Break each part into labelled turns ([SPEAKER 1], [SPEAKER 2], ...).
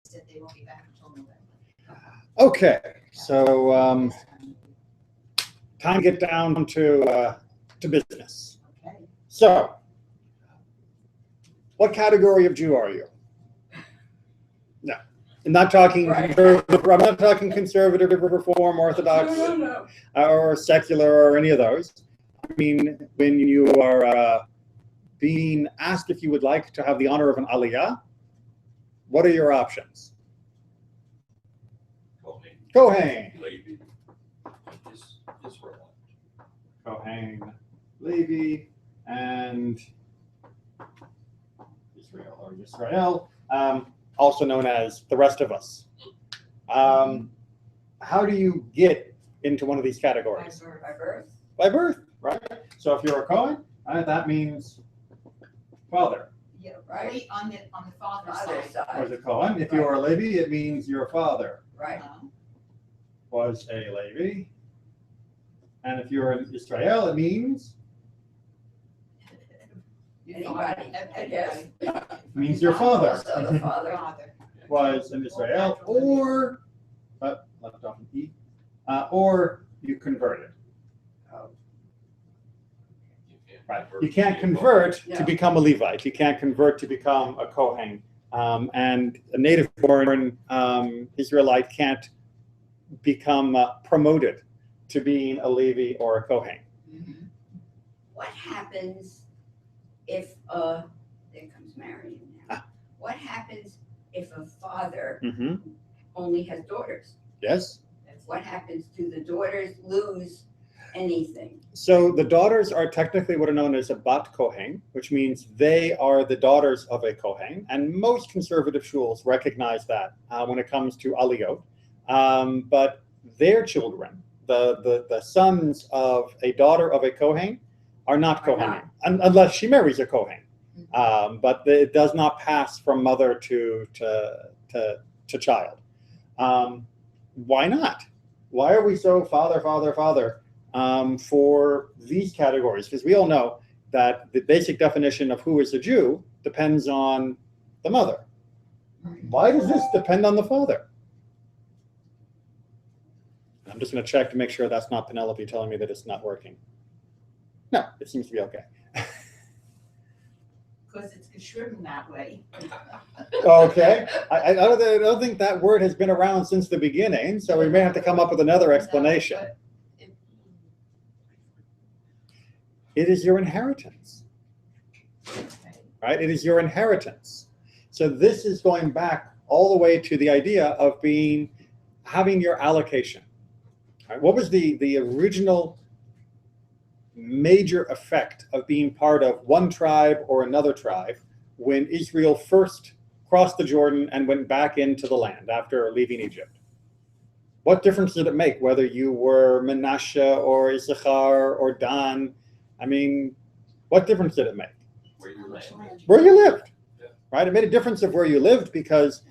[SPEAKER 1] said they won't be back until November.
[SPEAKER 2] Okay, so time to get down to business.
[SPEAKER 1] Okay.
[SPEAKER 2] So, what category of Jew are you? No, I'm not talking conservative. I'm not talking conservative, Reform, Orthodox, or secular, or any of those. I mean, when you are being asked if you would like to have the honor of an aliyah, what are your options? Kohen.
[SPEAKER 3] Levi. Israelite.
[SPEAKER 2] Kohen, Levi, and Israel, also known as the rest of us. How do you get into one of these categories?
[SPEAKER 1] By birth.
[SPEAKER 2] By birth, right? So if you're a Kohen, that means father.
[SPEAKER 1] Yeah, right. On the father's side.
[SPEAKER 2] Was a Kohen. If you're a Levi, it means your father.
[SPEAKER 1] Right.
[SPEAKER 2] Was a Levi. And if you're an Israel, it means
[SPEAKER 1] Anybody, I guess.
[SPEAKER 2] it means your father.
[SPEAKER 1] Also the father.
[SPEAKER 2] Was an Israel, or left off an E, or you converted. Right. You can't convert to become a Levite. You can't convert to become a Kohen. And a native-born Israelite can't become promoted to being a Levi or a Kohen.
[SPEAKER 4] Mm-hmm. What happens if there comes Marion now? What happens if a father only has daughters?
[SPEAKER 2] Yes.
[SPEAKER 4] What happens? Do the daughters lose anything?
[SPEAKER 2] So the daughters are technically what are known as a bat Kohen, which means they are the daughters of a Kohen, and most conservative shuls recognize that when it comes to aliyot. But their children, the sons of a daughter of a Kohen, are not Kohanim, unless she marries a Kohen. But it does not pass from mother to child. Why not? Why are we so father for these categories? Because we all know that the basic definition of who is a Jew depends on the mother. Why does this depend on the father? I'm just going to check to make sure that's not Penelope telling me that it's not working. No, it seems to be okay.
[SPEAKER 1] Because it's geschrieben that way.
[SPEAKER 2] Okay. I don't think that word has been around since the beginning, so we may have to come up with another explanation. It is your inheritance. Right? It is your inheritance. So this is going back all the way to the idea of having your allocation. Right? What was the original major effect of being part of one tribe or another tribe when Israel first crossed the Jordan and went back into the land after leaving Egypt? What difference did it make whether you were Manasseh or Issachar or Dan? I mean, what difference did it make?
[SPEAKER 3] Where you lived.
[SPEAKER 2] Where you lived, right? It made a difference of where you lived because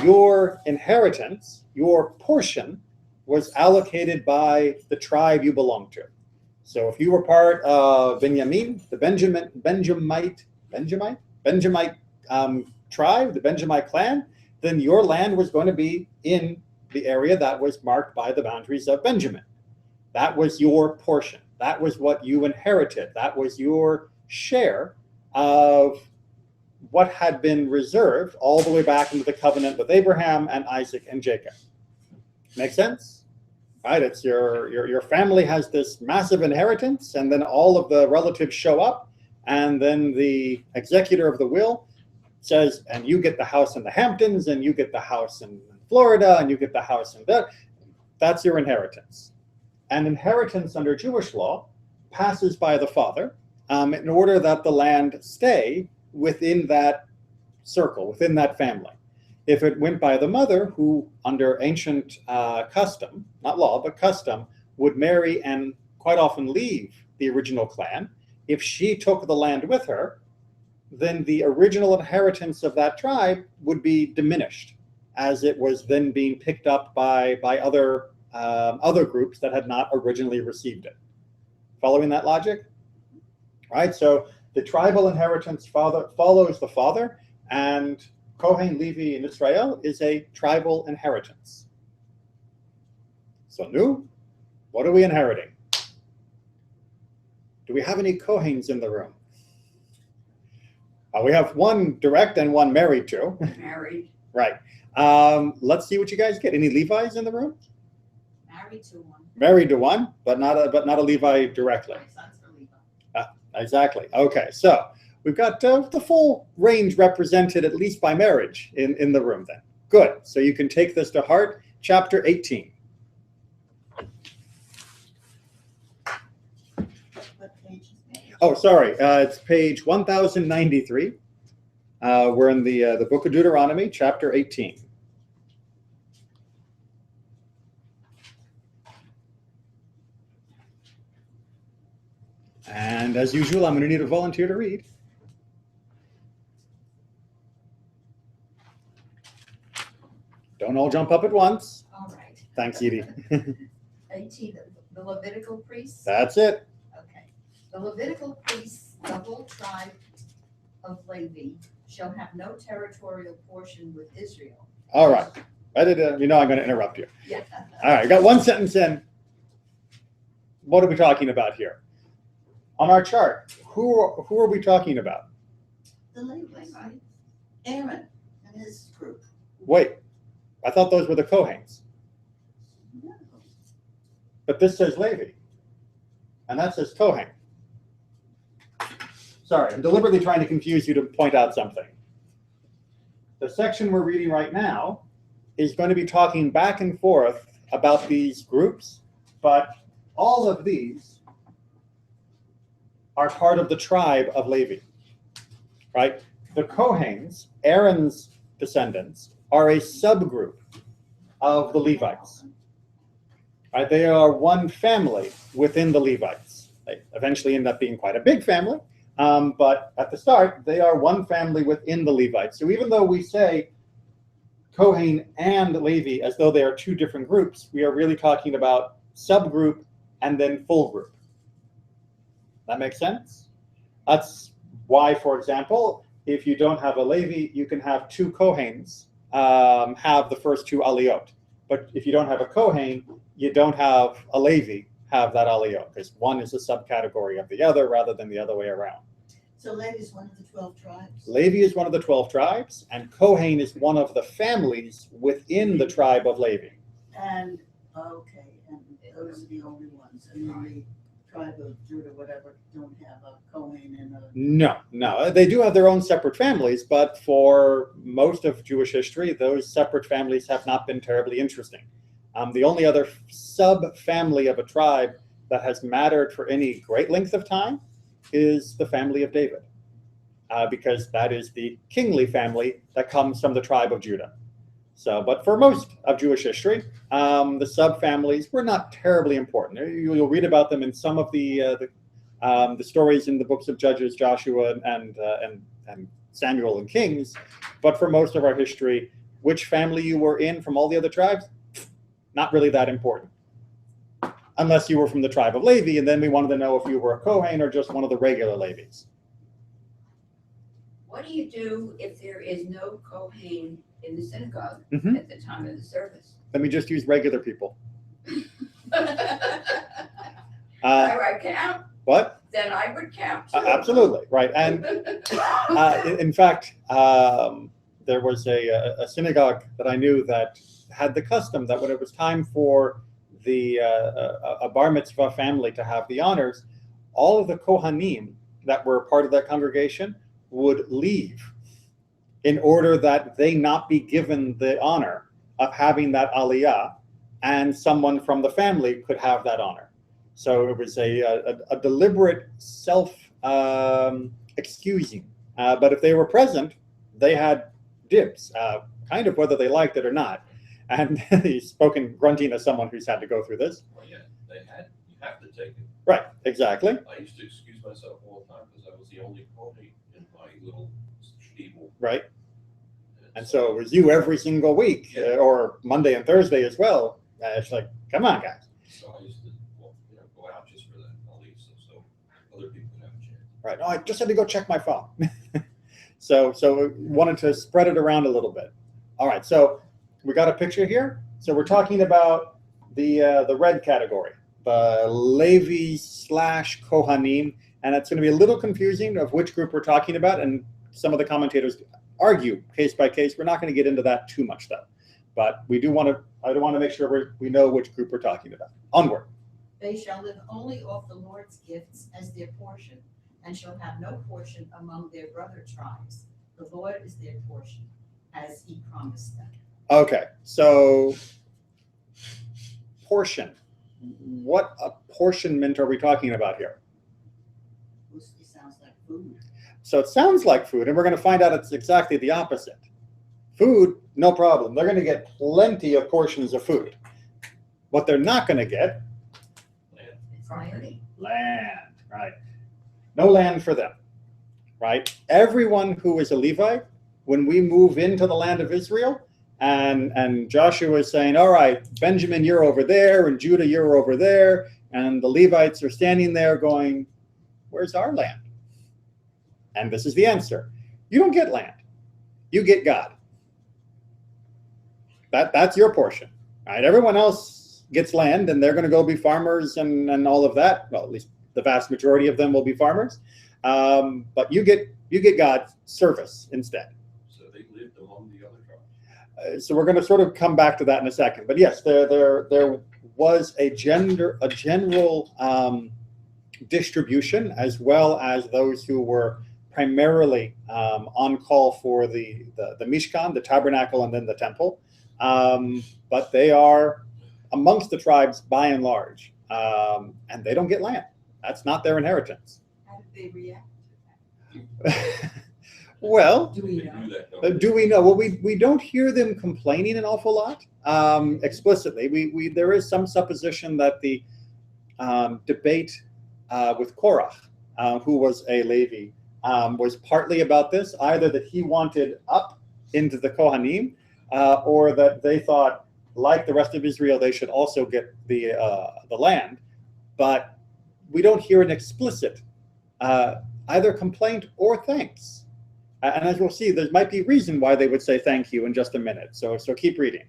[SPEAKER 2] your inheritance, your portion, was allocated by the tribe you belonged to. So if you were part of Benjamin, the Benjamite tribe, the Benjamite clan, then your land was going to be in the area that was marked by the boundaries of Benjamin. That was your portion. That was what you inherited. That was your share of what had been reserved all the way back into the covenant with Abraham and Isaac and Jacob. Make sense? Right? It's your family has this massive inheritance, and then all of the relatives show up, and then the executor of the will says, and you get the house in the Hamptons, and you get the house in Florida, and you get the house in that. That's your inheritance. And inheritance under Jewish law passes by the father in order that the land stay within that circle, within that family. If it went by the mother, who under ancient custom, not law, but custom, would marry and quite often leave the original clan, if she took the land with her, then the original inheritance of that tribe would be diminished as it was then being picked up by other groups that had not originally received it. Following that logic? Right? So the tribal inheritance follows the father, and Kohen, Levi, and Israel is a tribal inheritance. So, nu, what are we inheriting? Do we have any Kohens in the room? We have one direct and one married to.
[SPEAKER 4] Married.
[SPEAKER 2] Right. Let's see what you guys get. Any Levi's in the room?
[SPEAKER 1] Married to one.
[SPEAKER 2] Married to one, but not a Levi directly.
[SPEAKER 1] My son's for Levi.
[SPEAKER 2] Exactly. Okay, so we've got the full range represented, at least by marriage, in the room then. Good. So you can take this to heart. Chapter 18.
[SPEAKER 1] What page is it?
[SPEAKER 2] Oh, sorry. It's page 1093. We're in the book of Deuteronomy, chapter 18. And as usual, I'm going to need a volunteer to read. Don't all jump up at once.
[SPEAKER 5] All right.
[SPEAKER 2] Thanks, Edie.
[SPEAKER 5] 18, the Levitical priests.
[SPEAKER 2] That's it.
[SPEAKER 5] Okay. The Levitical priests, the whole tribe of Levi, shall have no territorial portion with Israel.
[SPEAKER 2] All right. I'm going to interrupt you.
[SPEAKER 5] Yeah.
[SPEAKER 2] All right. Got one sentence in. What are we talking about here? On our chart, who are we talking about?
[SPEAKER 5] The Levites. Aaron and his group.
[SPEAKER 2] Wait. I thought those were the Kohens.
[SPEAKER 5] No.
[SPEAKER 2] But this says Levi. And that says Kohen. Sorry, I'm deliberately trying to confuse you to point out something. The section we're reading right now is going to be talking back and forth about these groups, but all of these are part of the tribe of Levi, right? The Kohens, Aaron's descendants, are a subgroup of the Levites. Right? They are one family within the Levites. They eventually end up being quite a big family, but at the start, they are one family within the Levites. So even though we say Kohen and Levi as though they are two different groups, we are really talking about subgroup and then full group. That makes sense? That's why, for example, if you don't have a Levi, you can have two Kohens have the first two aliyot. But if you don't have a Kohen, you don't have a Levi have that aliyot, because one is a subcategory of the other rather than the other way around.
[SPEAKER 5] So Levi is one of the 12 tribes.
[SPEAKER 2] Levi is one of the 12 tribes, and Kohen is one of the families within the tribe of Levi.
[SPEAKER 5] And, okay, and those are the only ones. And then the tribe of Judah, whatever, don't have a Kohen and a.
[SPEAKER 2] No. They do have their own separate families, but for most of Jewish history, those separate families have not been terribly interesting. The only other sub-family of a tribe that has mattered for any great length of time is the family of David, because that is the kingly family that comes from the tribe of Judah. So, but for most of Jewish history, the sub-families were not terribly important. You'll read about them in some of the stories in the books of Judges, Joshua, and Samuel and Kings. But for most of our history, which family you were in from all the other tribes, not really that important. Unless you were from the tribe of Levi, and then we wanted to know if you were a Kohen or just one of the regular Levites.
[SPEAKER 4] What do you do if there is no Kohen in the synagogue
[SPEAKER 2] Mhm.
[SPEAKER 4] at the time of the service?
[SPEAKER 2] Let me just use regular people.
[SPEAKER 4] I count,
[SPEAKER 2] What?
[SPEAKER 4] then I would count too.
[SPEAKER 2] Absolutely, right. And in fact, there was a synagogue that I knew that had the custom that when it was time for a bar mitzvah family to have the honors, all of the Kohanim that were part of that congregation would leave in order that they not be given the honor of having that aliyah, and someone from the family could have that honor. So it was a deliberate self-excusing. But if they were present, they had dibs, kind of whether they liked it or not. And he's spoken grunting as someone who's had to go through this.
[SPEAKER 3] Well, yeah, you have to take it.
[SPEAKER 2] Right, exactly.
[SPEAKER 3] I used to excuse myself all the time because I was the only Kohen in my little steeple.
[SPEAKER 2] Right. And so it was you every single week, or Monday and Thursday as well. It's like, come on, guys.
[SPEAKER 3] So I used to, go out just for that. I'll leave so other people could have a chance.
[SPEAKER 2] Right. No, I just had to go check my phone. So wanted to spread it around a little bit. All right, so we got a picture here. So we're talking about the red category, the Levi / Kohanim, and it's going to be a little confusing of which group we're talking about, and some of the commentators argue case by case. We're not going to get into that too much though, but we do want to. I do want to make sure we know which group we're talking about. Onward.
[SPEAKER 5] They shall live only off the Lord's gifts as their portion, and shall have no portion among their brother tribes. The Lord is their portion, as he promised them.
[SPEAKER 2] Okay, so portion. What apportionment are we talking about here?
[SPEAKER 1] Mostly sounds like food.
[SPEAKER 2] So it sounds like food, and we're going to find out it's exactly the opposite. Food, no problem. They're going to get plenty of portions of food. What they're not going to get,
[SPEAKER 5] It's land.
[SPEAKER 2] land, right? No land for them, right? Everyone who is a Levite, when we move into the land of Israel, and Joshua is saying, all right, Benjamin, you're over there, and Judah, you're over there, and the Levites are standing there going, where's our land? And this is the answer. You don't get land. You get God. That's your portion, right? Everyone else gets land, and they're going to go be farmers and all of that. Well, at least the vast majority of them will be farmers. But you get God's service instead.
[SPEAKER 3] So they lived among the other tribes.
[SPEAKER 2] So we're going to sort of come back to that in a second. But yes, there was a general distribution, as well as those who were primarily on call for the Mishkan, the tabernacle, and then the temple. But they are amongst the tribes by and large, and they don't get land. That's not their inheritance.
[SPEAKER 1] How did they react to
[SPEAKER 2] Well,
[SPEAKER 1] that? Do
[SPEAKER 3] They
[SPEAKER 1] we
[SPEAKER 3] do
[SPEAKER 1] know?
[SPEAKER 3] that, don't they?
[SPEAKER 2] do we know? Well, we don't hear them complaining an awful lot explicitly. There is some supposition that the debate with Korach, who was a Levi, was partly about this, either that he wanted up into the Kohanim, or that they thought, like the rest of Israel, they should also get the land. But we don't hear an explicit either complaint or thanks. And as we'll see, there might be reason why they would say thank you in just a minute. So keep reading.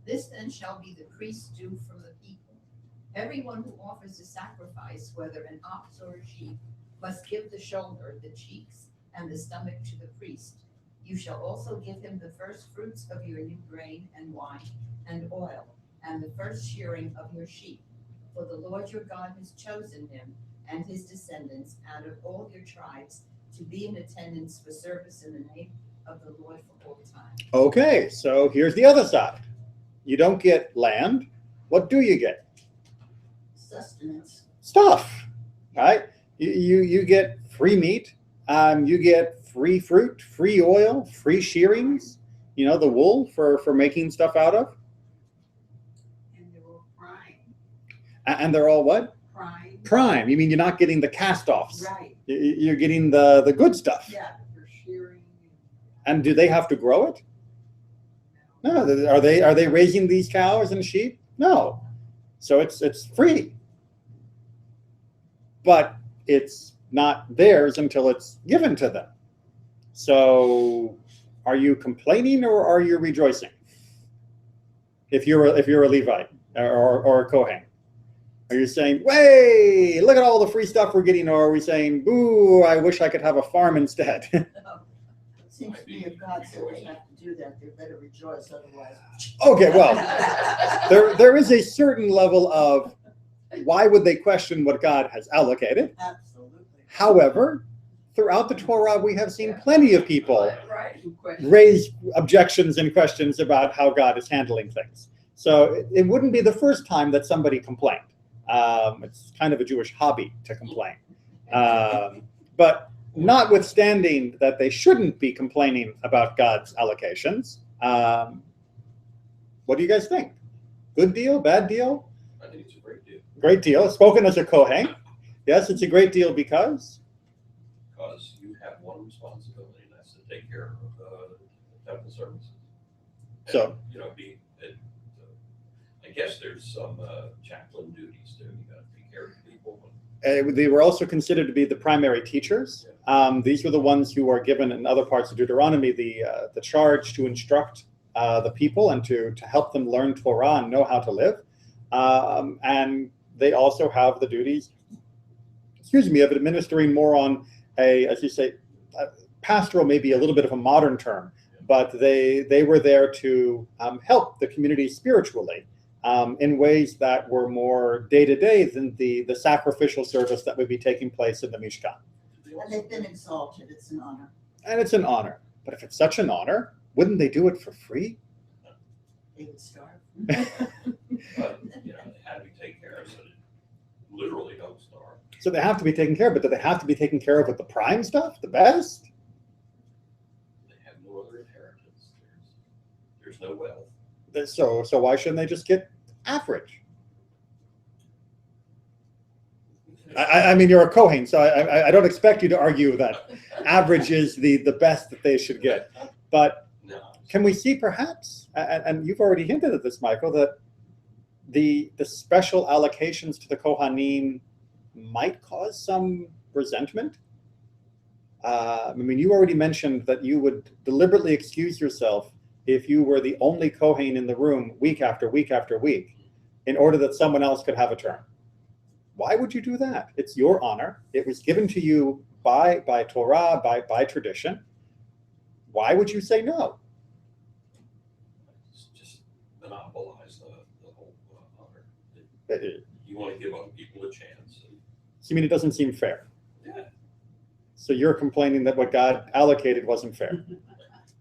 [SPEAKER 5] This then shall be the priest's due from the people. Everyone who offers a sacrifice, whether an ox or a sheep, must give the shoulder, the cheeks, and the stomach to the priest. You shall also give him the first fruits of your new grain and wine and oil, and the first shearing of your sheep. For the Lord your God has chosen him and his descendants out of all your tribes to be in attendance for service in the name of the Lord for all time.
[SPEAKER 2] Okay, so here's the other side. You don't get land. What do you get?
[SPEAKER 1] Sustenance.
[SPEAKER 2] Stuff, right? You get free meat. You get free fruit, free oil, free shearings. You know, the wool for making stuff out of.
[SPEAKER 1] And they're all prime.
[SPEAKER 2] And they're all what?
[SPEAKER 1] Prime.
[SPEAKER 2] Prime. You mean you're not getting the cast-offs.
[SPEAKER 1] Right.
[SPEAKER 2] You're getting the good stuff.
[SPEAKER 1] Yeah, for shearing.
[SPEAKER 2] And do they have to grow it? No. Are they raising these cows and sheep? No. So it's free. But it's not theirs until it's given to them. So are you complaining or are you rejoicing? If you're a Levite or a Kohen, are you saying, "Way, look at all the free stuff we're getting," or are we saying, "Boo, I wish I could have a farm instead"?
[SPEAKER 1] It seems to me if God said they have to do that, they better rejoice, otherwise.
[SPEAKER 2] Okay, well, there is a certain level of why would they question what God has allocated?
[SPEAKER 1] Absolutely.
[SPEAKER 2] However, throughout the Torah, we have seen plenty of people
[SPEAKER 4] Right.
[SPEAKER 2] raise objections and questions about how God is handling things. So it wouldn't be the first time that somebody complained. It's kind of a Jewish hobby to complain. But notwithstanding that they shouldn't be complaining about God's allocations, what do you guys think? Good deal? Bad deal?
[SPEAKER 3] I think it's a great deal,
[SPEAKER 2] Great deal. Spoken as a Kohen. Yes, it's a great deal because?
[SPEAKER 3] because you have one responsibility, and that's to take care of the temple services.
[SPEAKER 2] So-
[SPEAKER 3] And, I guess there's some chaplain duties too. You got to take care of people.
[SPEAKER 2] They were also considered to be the primary teachers. These were the ones who are given in other parts of Deuteronomy the charge to instruct the people and to help them learn Torah and know how to live. And they also have the duties, of administering more on as you say, pastoral, maybe a little bit of a modern term, but they were there to help the community spiritually in ways that were more day-to-day than the sacrificial service that would be taking place in the Mishkan.
[SPEAKER 1] And they've been exalted, it's an honor.
[SPEAKER 2] And it's an honor. But if it's such an honor, wouldn't they do it for free?
[SPEAKER 1] They would starve.
[SPEAKER 3] But, they had to be taken care of, so they literally don't starve.
[SPEAKER 2] So they have to be taken care of, but do they have to be taken care of with the prime stuff, the best?
[SPEAKER 3] They have no other inheritance. There's no wealth.
[SPEAKER 2] So why shouldn't they just get average? I mean, you're a Kohen, so I don't expect you to argue that average is the best that they should get. But
[SPEAKER 3] No.
[SPEAKER 2] can we see perhaps, and you've already hinted at this, Michael, that the special allocations to the Kohanim might cause some resentment? I mean, you already mentioned that you would deliberately excuse yourself if you were the only Kohen in the room week after week after week in order that someone else could have a turn. Why would you do that? It's your honor. It was given to you by Torah, by tradition. Why would you say no?
[SPEAKER 3] It's just monopolize the whole honor. You want to give other people a chance.
[SPEAKER 2] You mean it doesn't seem fair?
[SPEAKER 3] Yeah.
[SPEAKER 2] So you're complaining that what God allocated wasn't fair.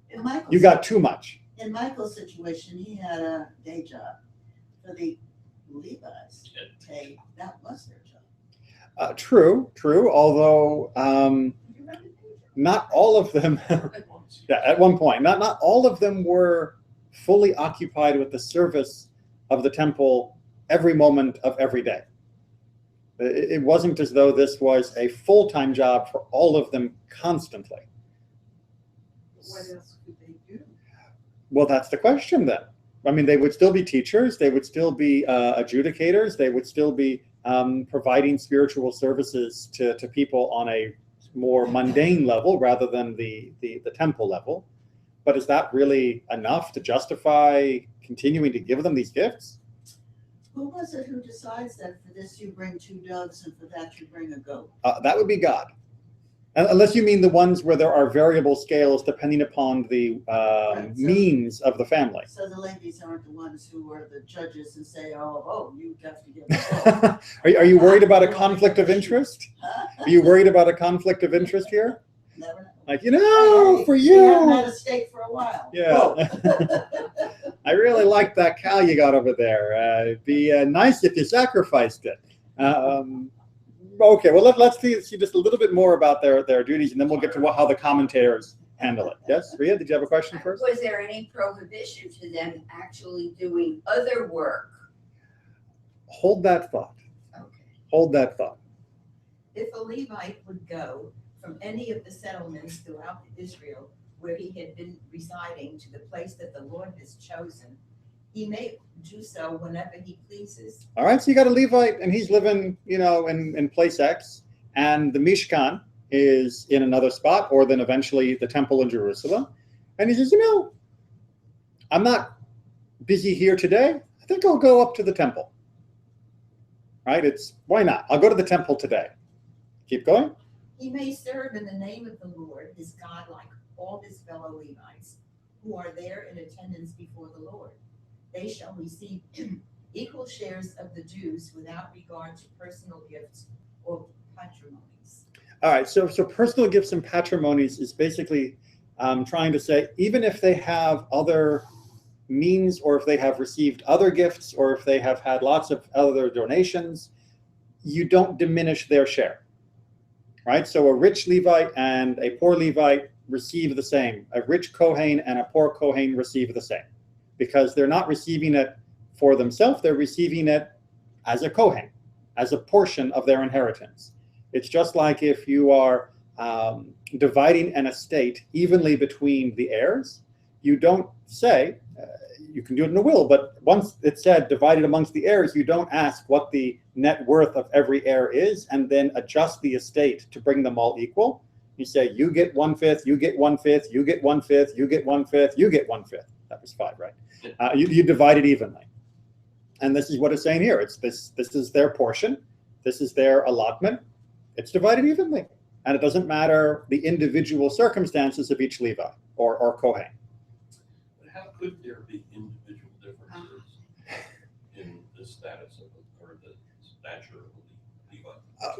[SPEAKER 1] In Michael's,
[SPEAKER 2] You got too much.
[SPEAKER 1] in Michael's situation, he had a day job. For the Levites, that was their job.
[SPEAKER 2] True. Although not all of them. Yeah, at one point, not all of them were fully occupied with the service of the temple every moment of every day. It wasn't as though this was a full-time job for all of them constantly.
[SPEAKER 1] What else could they do?
[SPEAKER 2] Well, that's the question then. I mean, they would still be teachers, they would still be adjudicators, they would still be providing spiritual services to people on a more mundane level rather than the temple level. But is that really enough to justify continuing to give them these gifts?
[SPEAKER 1] Who was it who decides that for this you bring 2 doves and for that you bring a goat?
[SPEAKER 2] That would be God. Unless you mean the ones where there are variable scales depending upon the
[SPEAKER 1] Right, so-
[SPEAKER 2] means of the family.
[SPEAKER 1] So the ladies aren't the ones who are the judges and say, oh, you have to give a goat.
[SPEAKER 2] Are you worried about a conflict of interest? Are you worried about a conflict of interest here?
[SPEAKER 1] Never know.
[SPEAKER 2] Like, for
[SPEAKER 1] We haven't had
[SPEAKER 2] you.
[SPEAKER 1] a steak for a while.
[SPEAKER 2] Yeah. I really like that cow you got over there. It'd be nice if you sacrificed it. Okay, well, let's see just a little bit more about their duties, and then we'll get to how the commentators handle it. Yes, Rhea, did you have a question first?
[SPEAKER 4] Was there any prohibition to them actually doing other work?
[SPEAKER 2] Hold that thought.
[SPEAKER 5] Okay.
[SPEAKER 2] Hold that thought.
[SPEAKER 5] If a Levite would go from any of the settlements throughout Israel where he had been residing to the place that the Lord has chosen, he may do so whenever he pleases.
[SPEAKER 2] All right, so you got a Levite, and he's living, in place X, and the Mishkan is in another spot, or then eventually the temple in Jerusalem. And he says, I'm not busy here today. I think I'll go up to the temple. Right? Why not? I'll go to the temple today. Keep going.
[SPEAKER 5] He may serve in the name of the Lord, his God, like all his fellow Levites who are there in attendance before the Lord. They shall receive equal shares of the dues without regard to personal gifts or patrimonies.
[SPEAKER 2] All right, so personal gifts and patrimonies is basically trying to say, even if they have other means, or if they have received other gifts, or if they have had lots of other donations, you don't diminish their share, right? So a rich Levite and a poor Levite receive the same. A rich Kohen and a poor Kohen receive the same, because they're not receiving it for themselves, they're receiving it as a Kohen, as a portion of their inheritance. It's just like if you are dividing an estate evenly between the heirs, you don't say, you can do it in a will, but once it's said divided amongst the heirs, you don't ask what the net worth of every heir is and then adjust the estate to bring them all equal. You say, you get 1/5, you get 1/5, you get 1/5, you get 1/5, you get 1/5. That was 5, right? You divide it evenly. And this is what it's saying here. It's this is their portion. This is their allotment. It's divided evenly. And it doesn't matter the individual circumstances of each Levi or Kohen.
[SPEAKER 3] But how could there be individual differences in the status of or the stature of the Levi?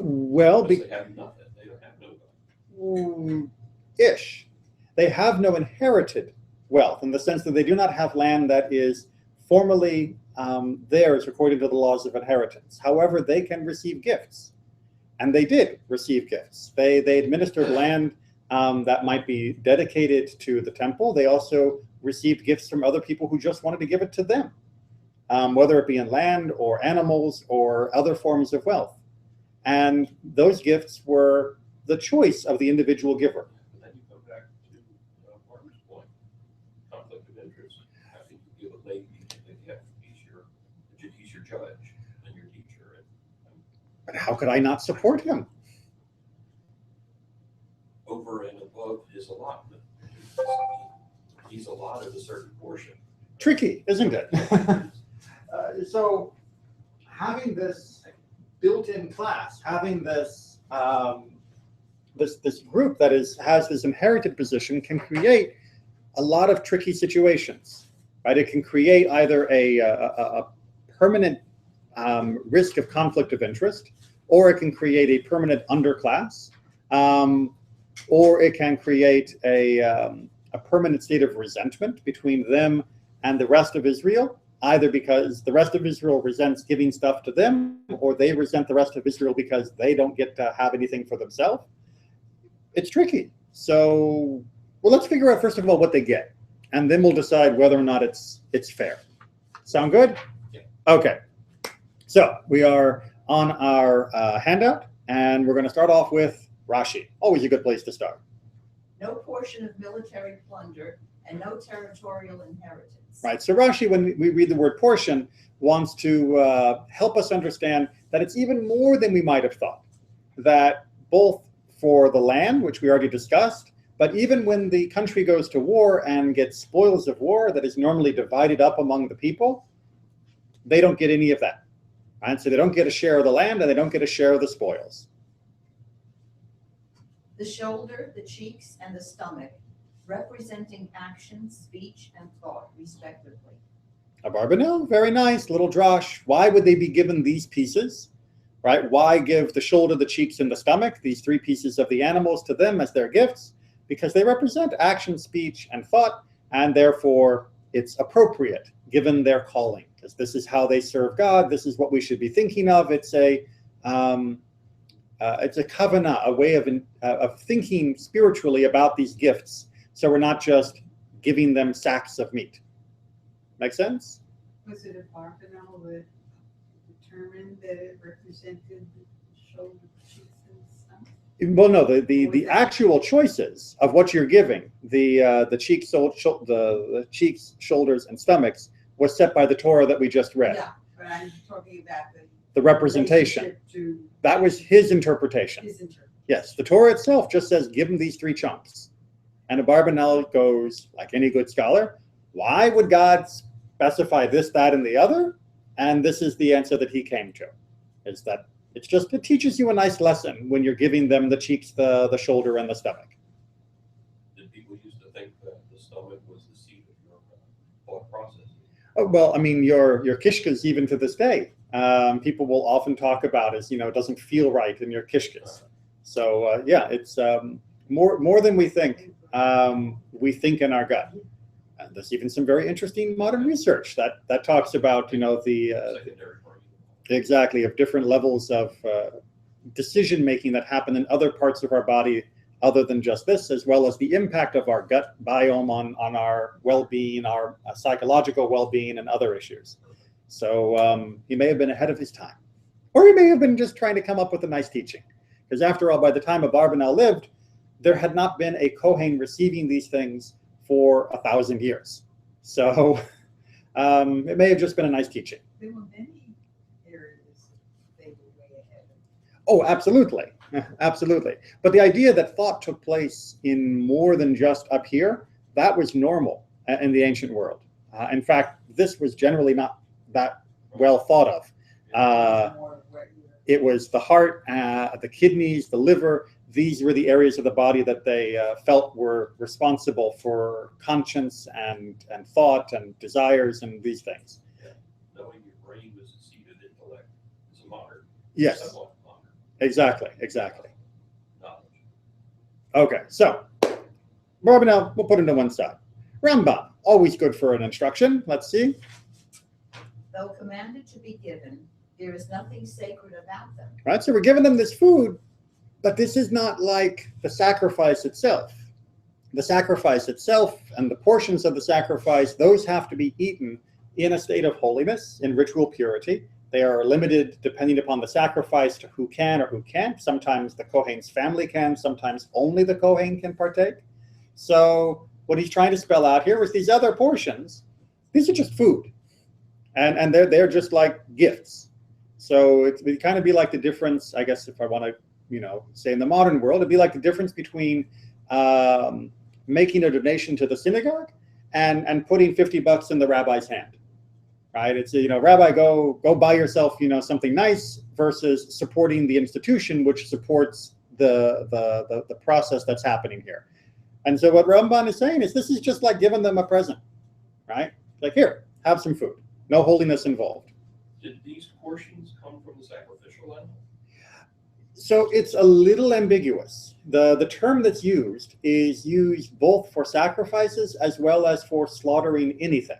[SPEAKER 2] Well,
[SPEAKER 3] Because they have nothing. They don't have no.
[SPEAKER 2] Ish. They have no inherited wealth in the sense that they do not have land that is formally theirs according to the laws of inheritance. However, they can receive gifts. And they did receive gifts. They administered land that might be dedicated to the temple. They also received gifts from other people who just wanted to give it to them, whether it be in land or animals or other forms of wealth. And those gifts were the choice of the individual giver.
[SPEAKER 3] But then you come back to Mark's point, conflict of interest. How can you give a lady a gift? He's your judge and your teacher.
[SPEAKER 2] But how could I not support him?
[SPEAKER 3] Over and above his allotment. He's allotted a certain portion.
[SPEAKER 2] Tricky, isn't it? So having this built-in class, having this this group that has this inherited position can create a lot of tricky situations, right? It can create either a permanent risk of conflict of interest, or it can create a permanent underclass, or it can create a permanent state of resentment between them and the rest of Israel, either because the rest of Israel resents giving stuff to them, or they resent the rest of Israel because they don't get to have anything for themselves. It's tricky. So, well, let's figure out first of all what they get, and then we'll decide whether or not it's fair. Sound good?
[SPEAKER 3] Yeah.
[SPEAKER 2] Okay. So we are on our handout, and we're going to start off with Rashi. Always a good place to start.
[SPEAKER 5] No portion of military plunder and no territorial inheritance.
[SPEAKER 2] Right. So Rashi, when we read the word portion, wants to help us understand that it's even more than we might have thought. That both for the land, which we already discussed, but even when the country goes to war and gets spoils of war that is normally divided up among the people, they don't get any of that. Right? So they don't get a share of the land and they don't get a share of the spoils.
[SPEAKER 5] The shoulder, the cheeks, and the stomach, representing action, speech, and thought, respectively.
[SPEAKER 2] Abarbanel, very nice, little drosh. Why would they be given these pieces? Right? Why give the shoulder, the cheeks, and the stomach, these three pieces of the animals, to them as their gifts? Because they represent action, speech, and thought, and therefore it's appropriate given their calling. Because this is how they serve God. This is what we should be thinking of. It's a kavanah, a way of thinking spiritually about these gifts. So we're not just giving them sacks of meat. Make sense?
[SPEAKER 6] Was it a Barbanel that determined that it represented the shoulder, cheeks, and stomach?
[SPEAKER 2] Well, no, the actual choices of what you're giving, the cheeks, the cheeks, shoulders, and stomachs, was set by the Torah that we just read.
[SPEAKER 6] Yeah, but I'm talking about
[SPEAKER 2] The representation.
[SPEAKER 6] relationship to
[SPEAKER 2] That was his interpretation.
[SPEAKER 6] his interpretation.
[SPEAKER 2] Yes, the Torah itself just says, give him these three chunks. And Abarbanel goes, like any good scholar, why would God specify this, that, and the other? And this is the answer that he came to, is that it teaches you a nice lesson when you're giving them the cheeks, the shoulder, and the stomach.
[SPEAKER 3] Did people used to think that the stomach was the seat of your thought process?
[SPEAKER 2] Oh, well, I mean, your kishkas, even to this day, people will often talk about as, it doesn't feel right in your kishkas. So, yeah, it's more than we think. We think in our gut. And there's even some very interesting modern research that talks about,
[SPEAKER 3] Secondary part.
[SPEAKER 2] exactly, of different levels of decision making that happen in other parts of our body other than just this, as well as the impact of our gut biome on our well-being, our psychological well-being, and other issues. So he may have been ahead of his time, or he may have been just trying to come up with a nice teaching. Because after all, by the time Abarbanel lived, there had not been a Kohen receiving these things for 1,000 years. So It may have just been a nice teaching.
[SPEAKER 6] There were many areas they were way ahead of.
[SPEAKER 2] Oh, absolutely. Absolutely. But the idea that thought took place in more than just up here, that was normal in the ancient world. In fact, this was generally not that well thought of.
[SPEAKER 6] More regular.
[SPEAKER 2] It was the heart, the kidneys, the liver. These were the areas of the body that they felt were responsible for conscience and thought and desires and these things.
[SPEAKER 3] Knowing your brain was a seat of intellect is a modern.
[SPEAKER 2] Yes,
[SPEAKER 3] somewhat modern
[SPEAKER 2] exactly.
[SPEAKER 3] knowledge.
[SPEAKER 2] Okay, so Barbanel, we'll put him to one side. Rambam, always good for an instruction. Let's see.
[SPEAKER 5] Though commanded to be given, there is nothing sacred about them.
[SPEAKER 2] Right, so we're giving them this food, but this is not like the sacrifice itself. The sacrifice itself and the portions of the sacrifice, those have to be eaten in a state of holiness, in ritual purity. They are limited depending upon the sacrifice to who can or who can't. Sometimes the Kohen's family can, sometimes only the Kohen can partake. So what he's trying to spell out here was these other portions, these are just food. And they're just like gifts. So it would kind of be like the difference, I guess, if I want to, say in the modern world, it'd be like the difference between making a donation to the synagogue and putting $50 in the rabbi's hand, right? It's, Rabbi, go buy yourself, something nice versus supporting the institution, which supports the process that's happening here. And so what Ramban is saying is this is just like giving them a present, right? Like, here, have some food. No holiness involved.
[SPEAKER 3] Did these portions come from the sacrificial animal?
[SPEAKER 2] So it's a little ambiguous. The term that's used is used both for sacrifices as well as for slaughtering anything.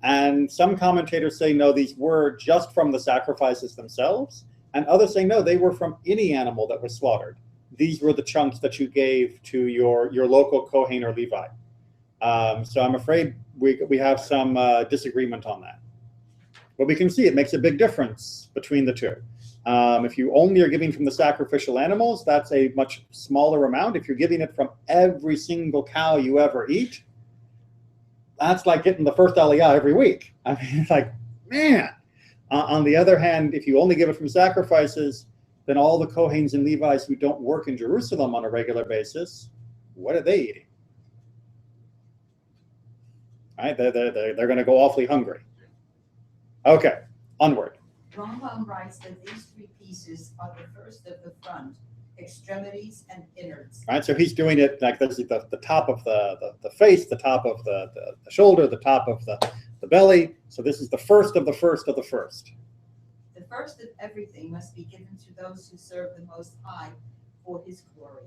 [SPEAKER 2] And some commentators say, no, these were just from the sacrifices themselves. And others say, no, they were from any animal that was slaughtered. These were the chunks that you gave to your local Kohen or Levi. So I'm afraid we have some disagreement on that. But we can see it makes a big difference between the two. If you only are giving from the sacrificial animals, that's a much smaller amount. If you're giving it from every single cow you ever eat, that's like getting the first aliyah every week. I mean, it's like, man. On the other hand, if you only give it from sacrifices, then all the Kohens and Levites who don't work in Jerusalem on a regular basis, what are they eating? Right? They're going to go awfully hungry. Okay, onward.
[SPEAKER 5] Rambam writes that these three pieces are the first of the front, extremities and innards.
[SPEAKER 2] All right, so he's doing it like this is the top of the face, the top of the shoulder, the top of the belly. So this is the first of the first of the first.
[SPEAKER 5] The first of everything must be given to those who serve the Most High for his glory.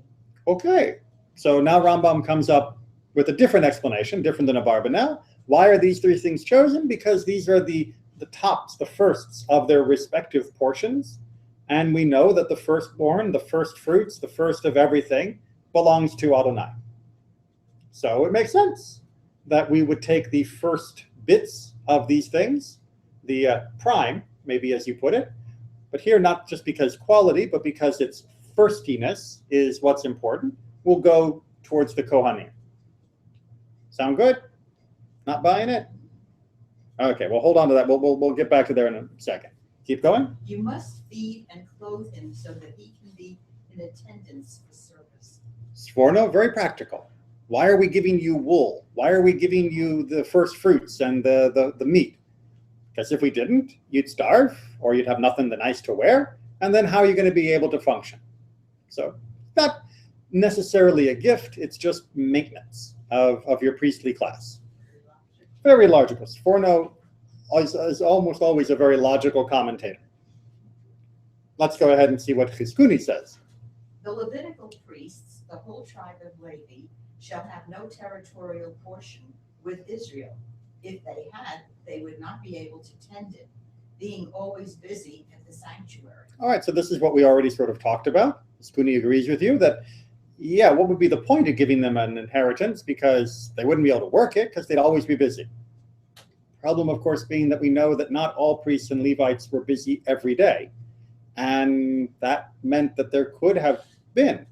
[SPEAKER 2] Okay, so now Rambam comes up with a different explanation, different than Abarbanel. Why are these three things chosen? Because these are the tops, the firsts of their respective portions. And we know that the firstborn, the first fruits, the first of everything belongs to Adonai. So it makes sense that we would take the first bits of these things, the prime, maybe as you put it, but here not just because quality, but because its firstiness is what's important, will go towards the Kohanim. Sound good? Not buying it? Okay, well, hold on to that. We'll get back to there in a second. Keep going.
[SPEAKER 5] You must feed and clothe him so that he can be in attendance for service.
[SPEAKER 2] Sforno, very practical. Why are we giving you wool? Why are we giving you the first fruits and the meat? Because if we didn't, you'd starve or you'd have nothing nice to wear. And then how are you going to be able to function? So not necessarily a gift. It's just maintenance of your priestly class. Very logical. Sforno is almost always a very logical commentator. Let's go ahead and see what Chizkuni says.
[SPEAKER 5] The Levitical priests, the whole tribe of Levi, shall have no territorial portion with Israel. If they had, they would not be able to tend it, being always busy at the sanctuary.
[SPEAKER 2] All right, so this is what we already sort of talked about. Chizkuni agrees with you that, yeah, what would be the point of giving them an inheritance? Because they wouldn't be able to work it because they'd always be busy. Problem, of course, being that we know that not all priests and Levites were busy every day. And that meant that there could have been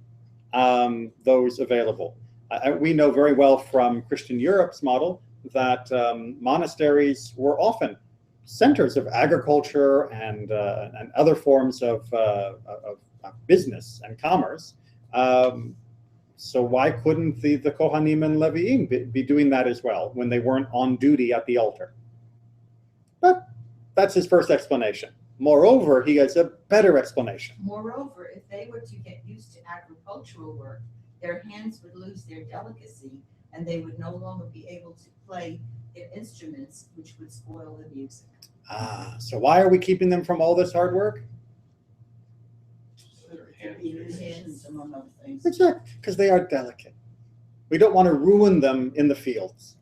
[SPEAKER 2] those available. We know very well from Christian Europe's model that monasteries were often centers of agriculture and other forms of business and commerce. So why couldn't the Kohanim and Leviim be doing that as well when they weren't on duty at the altar? But that's his first explanation. Moreover, he has a better explanation.
[SPEAKER 5] Moreover, if they were to get used to agricultural work, their hands would lose their delicacy and they would no longer be able to play their instruments, which would spoil the music.
[SPEAKER 2] So why are we keeping them from all this hard work?
[SPEAKER 3] So their
[SPEAKER 1] To be
[SPEAKER 3] hands-
[SPEAKER 1] musicians, among other things.
[SPEAKER 2] Exactly, because they are delicate. We don't want to ruin them in the fields,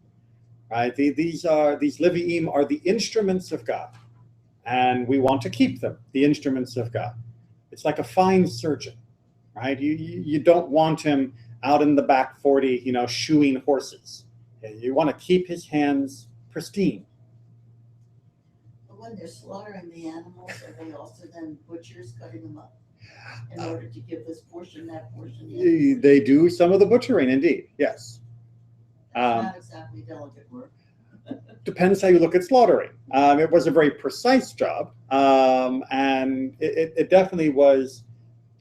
[SPEAKER 2] right? These Leviim are the instruments of God, and we want to keep them the instruments of God. It's like a fine surgeon, right? You don't want him out in the back 40, shoeing horses. You want to keep his hands pristine.
[SPEAKER 1] But when they're slaughtering the animals, are they also then butchers cutting them up in order to give this portion, that portion? the other portion?
[SPEAKER 2] They do some of the butchering, indeed, yes.
[SPEAKER 1] That's not exactly delicate work.
[SPEAKER 2] Depends how you look at slaughtering. It was a very precise job, and it definitely was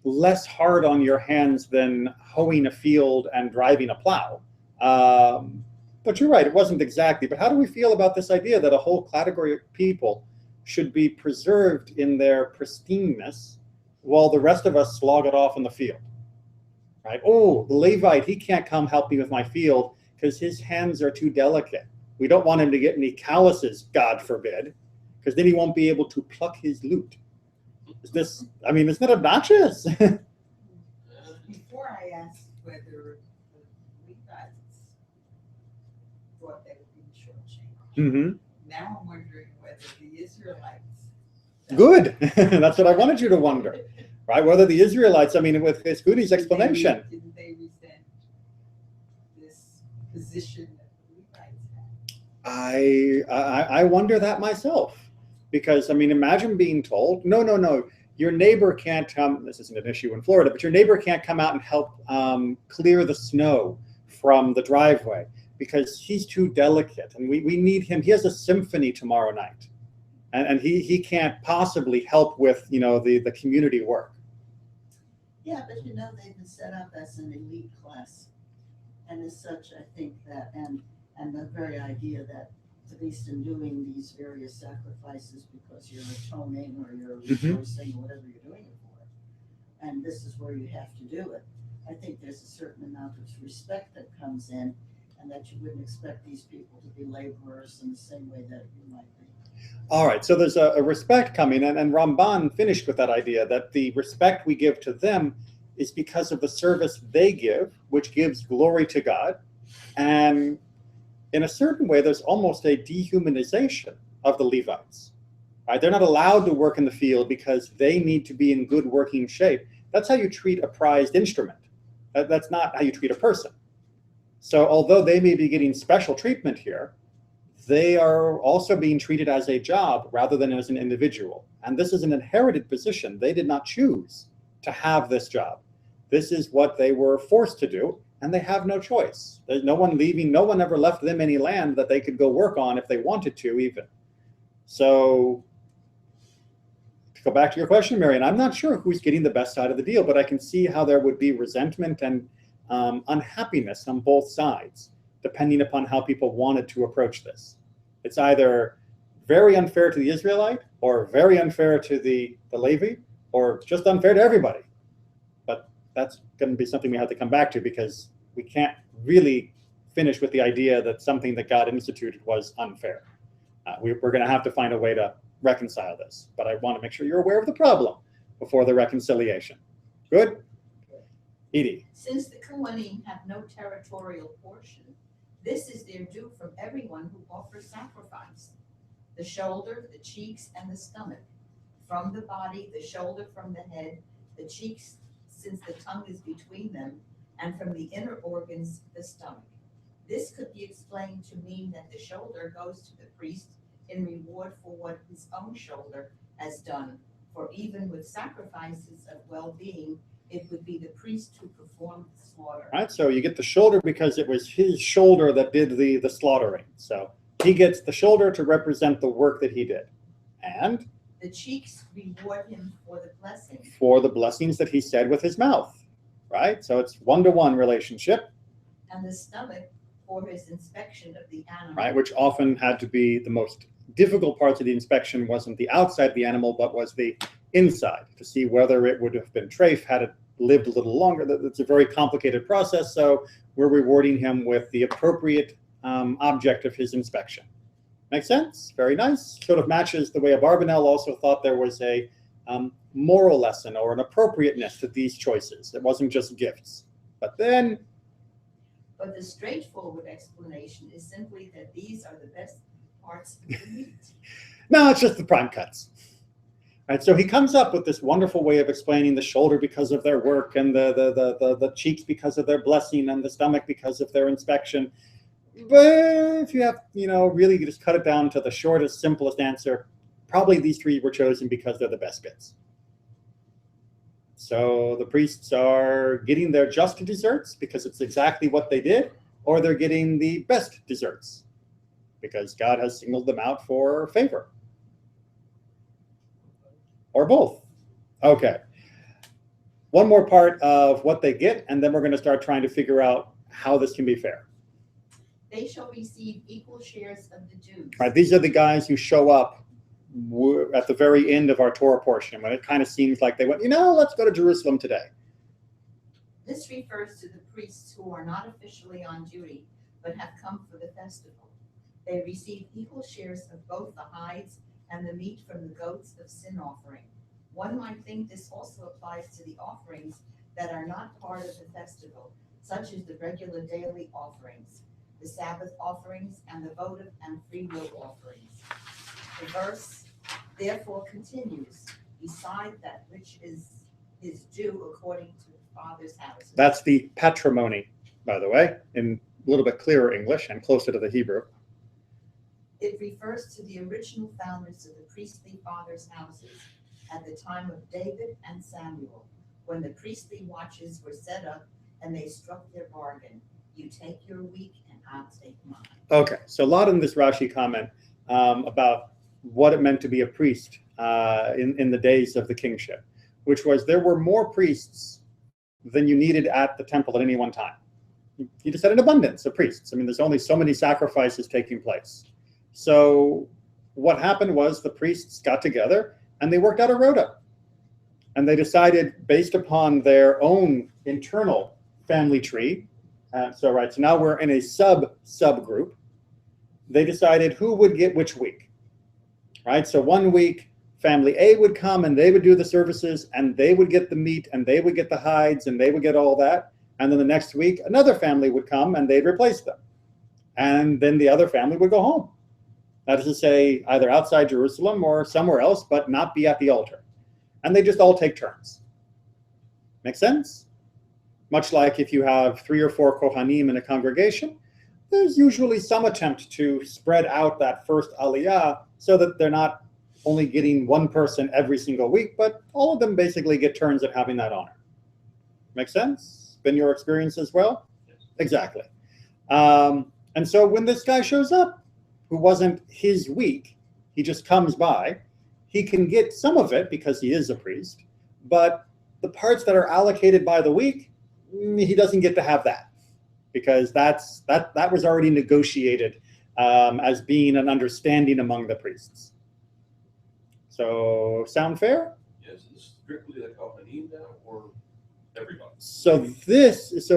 [SPEAKER 2] less hard on your hands than hoeing a field and driving a plow. But you're right, it wasn't exactly. But how do we feel about this idea that a whole category of people should be preserved in their pristineness while the rest of us slog it off in the field? Right? Oh, the Levite, he can't come help me with my field because his hands are too delicate. We don't want him to get any calluses, God forbid, because then he won't be able to pluck his lute. Isn't it obnoxious?
[SPEAKER 6] Before I asked whether the Levites thought they would be shortchanged.
[SPEAKER 2] Mm-hmm.
[SPEAKER 6] Now I'm wondering whether the Israelites.
[SPEAKER 2] Good. That's what I wanted you to wonder, right? Whether the Israelites, with Escudi's explanation.
[SPEAKER 6] Didn't they resent this position that the Levites had?
[SPEAKER 2] I wonder that myself, because imagine being told, no, your neighbor can't come. This isn't an issue in Florida, but your neighbor can't come out and help clear the snow from the driveway because he's too delicate, and we need him. He has a symphony tomorrow night, and he can't possibly help with the community work.
[SPEAKER 1] Yeah, but they've been set up as an elite class. And as such, I think that, and the very idea that, at least in doing these various sacrifices because you're atoning or you're rejoicing or whatever you're doing it for, and this is where you have to do it, I think there's a certain amount of respect that comes in, and that you wouldn't expect these people to be laborers in the same way that you might be.
[SPEAKER 2] All right, so there's a respect coming, and Ramban finished with that idea that the respect we give to them is because of the service they give, which gives glory to God. And in a certain way, there's almost a dehumanization of the Levites. Right? They're not allowed to work in the field because they need to be in good working shape. That's how you treat a prized instrument. That's not how you treat a person. So although they may be getting special treatment here, they are also being treated as a job rather than as an individual. And this is an inherited position. They did not choose to have this job. This is what they were forced to do, and they have no choice. There's no one leaving. No one ever left them any land that they could go work on if they wanted to even. So to go back to your question, Marion, I'm not sure who's getting the best side of the deal, but I can see how there would be resentment and unhappiness on both sides, depending upon how people wanted to approach this. It's either very unfair to the Israelite, or very unfair to the Levi, or just unfair to everybody. But that's going to be something we have to come back to, because we can't really finish with the idea that something that God instituted was unfair. We're going to have to find a way to reconcile this. But I want to make sure you're aware of the problem before the reconciliation. Good? Edie.
[SPEAKER 5] Since the Kohanim have no territorial portion, this is their due from everyone who offers sacrifice: the shoulder, the cheeks, and the stomach. From the body, the shoulder from the head, the cheeks, since the tongue is between them, and from the inner organs, the stomach. This could be explained to mean that the shoulder goes to the priest in reward for what his own shoulder has done, for even with sacrifices of well-being, it would be the priest who performed the slaughter.
[SPEAKER 2] Right, so you get the shoulder because it was his shoulder that did the slaughtering. So he gets the shoulder to represent the work that he did. And
[SPEAKER 5] The cheeks reward him for the blessing.
[SPEAKER 2] for the blessings that he said with his mouth, right? So it's one-to-one relationship,
[SPEAKER 5] And the stomach for his inspection of the animal.
[SPEAKER 2] right? Which often had to be the most difficult parts of the inspection wasn't the outside of the animal, but was the inside to see whether it would have been trafe had it lived a little longer. It's a very complicated process. So we're rewarding him with the appropriate object of his inspection. Make sense? Very nice. Sort of matches the way Abarbanel also thought there was a moral lesson or an appropriateness to these choices. It wasn't just gifts. But then,
[SPEAKER 5] But the straightforward explanation is simply that these are the best parts of the meat.
[SPEAKER 2] no, it's just the prime cuts. Right, so he comes up with this wonderful way of explaining the shoulder because of their work, and the cheeks because of their blessing, and the stomach because of their inspection. But if you have, really just cut it down to the shortest, simplest answer, probably these three were chosen because they're the best bits. So the priests are getting their just desserts because it's exactly what they did, or they're getting the best desserts because God has singled them out for favor. Or both. Okay. One more part of what they get, and then we're going to start trying to figure out how this can be fair.
[SPEAKER 5] They shall receive equal shares of the dues.
[SPEAKER 2] Right, these are the guys who show up at the very end of our Torah portion when it kind of seems like they went, let's go to Jerusalem today.
[SPEAKER 5] This refers to the priests who are not officially on duty, but have come for the festival. They receive equal shares of both the hides and the meat from the goats of sin offering. One might think this also applies to the offerings that are not part of the festival, such as the regular daily offerings, the Sabbath offerings, and the votive and free will offerings. The verse therefore continues, beside that which is due according to the Father's house.
[SPEAKER 2] That's the patrimony, by the way, in a little bit clearer English and closer to the Hebrew.
[SPEAKER 5] It refers to the original founders of the priestly fathers' houses at the time of David and Samuel, when the priestly watches were set up and they struck their bargain. You take your week and I'll take mine.
[SPEAKER 2] Okay, so a lot in this Rashi comment about what it meant to be a priest in the days of the kingship, which was there were more priests than you needed at the temple at any one time. You just had an abundance of priests. I mean, there's only so many sacrifices taking place. So what happened was the priests got together and they worked out a rota. And they decided based upon their own internal family tree. So now we're in a subgroup. They decided who would get which week. Right? So one week, family A would come and they would do the services and they would get the meat and they would get the hides and they would get all that. And then the next week, another family would come and they'd replace them. And then the other family would go home. That is to say, either outside Jerusalem or somewhere else, but not be at the altar. And they just all take turns. Make sense? Much like if you have 3 or 4 Kohanim in a congregation, there's usually some attempt to spread out that first aliyah so that they're not only getting one person every single week, but all of them basically get turns at having that honor. Make sense? Been your experience as well?
[SPEAKER 3] Yes.
[SPEAKER 2] Exactly. And so when this guy shows up, who wasn't his week, he just comes by, he can get some of it because he is a priest, but the parts that are allocated by the week, he doesn't get to have that because that was already negotiated as being an understanding among the priests. So sound fair?
[SPEAKER 3] Yes, is this strictly the Kohanim now, or everybody?
[SPEAKER 2] So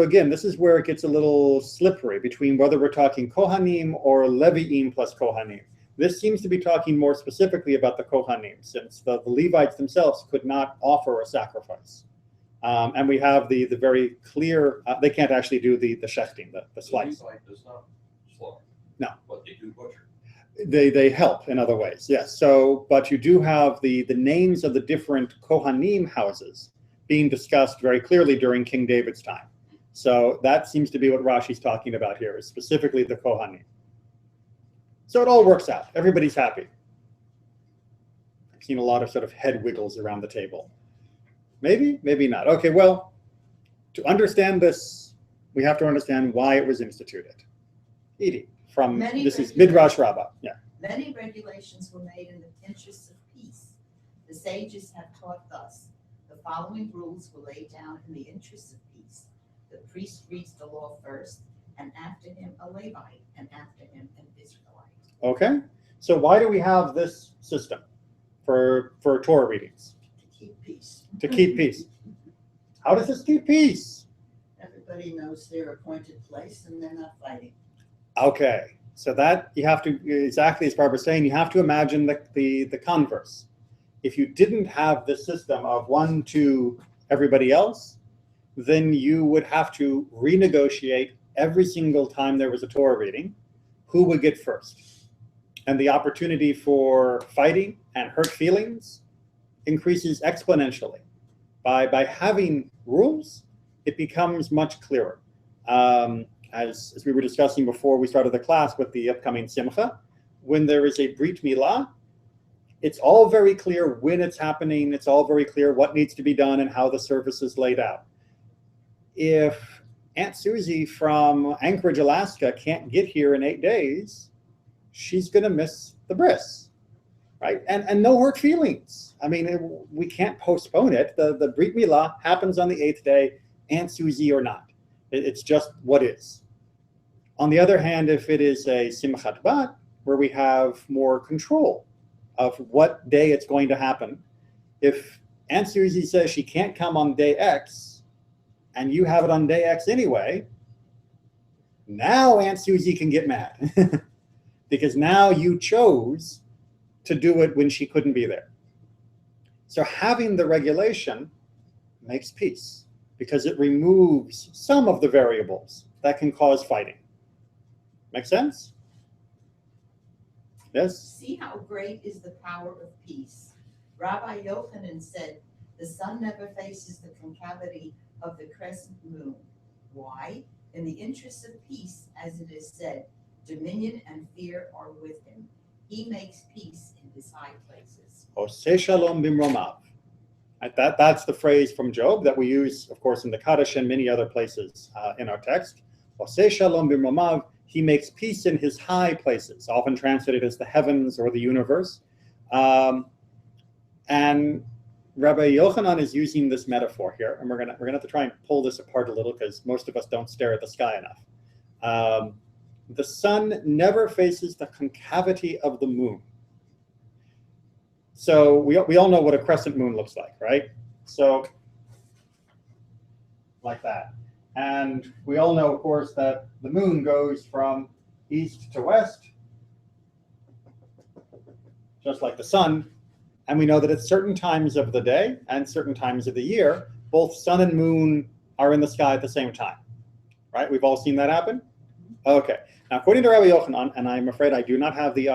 [SPEAKER 2] again, this is where it gets a little slippery between whether we're talking Kohanim or Levi'im plus Kohanim. This seems to be talking more specifically about the Kohanim, since the Levites themselves could not offer a sacrifice. And we have the very clear, they can't actually do the shechting, the slice.
[SPEAKER 3] The Levite does not slaughter.
[SPEAKER 2] No.
[SPEAKER 3] But they do butcher.
[SPEAKER 2] They help in other ways, yes. So, but you do have the names of the different Kohanim houses being discussed very clearly during King David's time. So that seems to be what Rashi's talking about here, is specifically the Kohanim. So it all works out. Everybody's happy. I've seen a lot of sort of head wiggles around the table. Maybe, maybe not. Okay, well, to understand this, we have to understand why it was instituted. Edie, from
[SPEAKER 5] Many
[SPEAKER 2] this is
[SPEAKER 5] regulations-
[SPEAKER 2] Midrash Rabbah. Yeah.
[SPEAKER 5] Many regulations were made in the interests of peace. The sages have taught thus. The following rules were laid down in the interests of peace. The priest reads the law first, and after him a Levite, and after him an Israelite.
[SPEAKER 2] Okay. So why do we have this system for Torah readings?
[SPEAKER 1] To keep peace.
[SPEAKER 2] To keep peace. How does this keep peace?
[SPEAKER 1] Everybody knows their appointed place and they're not fighting.
[SPEAKER 2] Okay. So that you have to, exactly as Barbara's saying, you have to imagine the converse. If you didn't have this system of one to everybody else, then you would have to renegotiate every single time there was a Torah reading, who would get first. And the opportunity for fighting and hurt feelings increases exponentially. By having rules, it becomes much clearer. As we were discussing before we started the class with the upcoming Simcha, when there is a Brit Milah, it's all very clear when it's happening, it's all very clear what needs to be done and how the service is laid out. If Aunt Susie from Anchorage, Alaska can't get here in 8 days, she's gonna miss the bris, right? And no hurt feelings. I mean, we can't postpone it. The Brit Milah happens on the 8th day, Aunt Susie or not. It's just what is. On the other hand, if it is a Simchat Bat, where we have more control of what day it's going to happen, if Aunt Susie says she can't come on day X, and you have it on day X anyway, now Aunt Susie can get mad. Because now you chose to do it when she couldn't be there. So having the regulation makes peace, because it removes some of the variables that can cause fighting. Make sense? Yes?
[SPEAKER 5] See how great is the power of peace. Rabbi Yochanan said, the sun never faces the concavity of the crescent moon. Why? In the interest of peace, as it is said, dominion and fear are with him. He makes peace in his high places.
[SPEAKER 2] Oseh shalom bimromav. That's the phrase from Job that we use, of course, in the Kaddish and many other places in our text. Oseh shalom bimromav. He makes peace in his high places, often translated as the heavens or the universe. And Rabbi Yochanan is using this metaphor here, and we're gonna have to try and pull this apart a little because most of us don't stare at the sky enough. The sun never faces the concavity of the moon. So we all know what a crescent moon looks like, right? So like that. And we all know, of course, that the moon goes from east to west, just like the sun. And we know that at certain times of the day and certain times of the year, both sun and moon are in the sky at the same time, right? We've all seen that happen? Okay. Now, according to Rabbi Yochanan, and I'm afraid I do not have the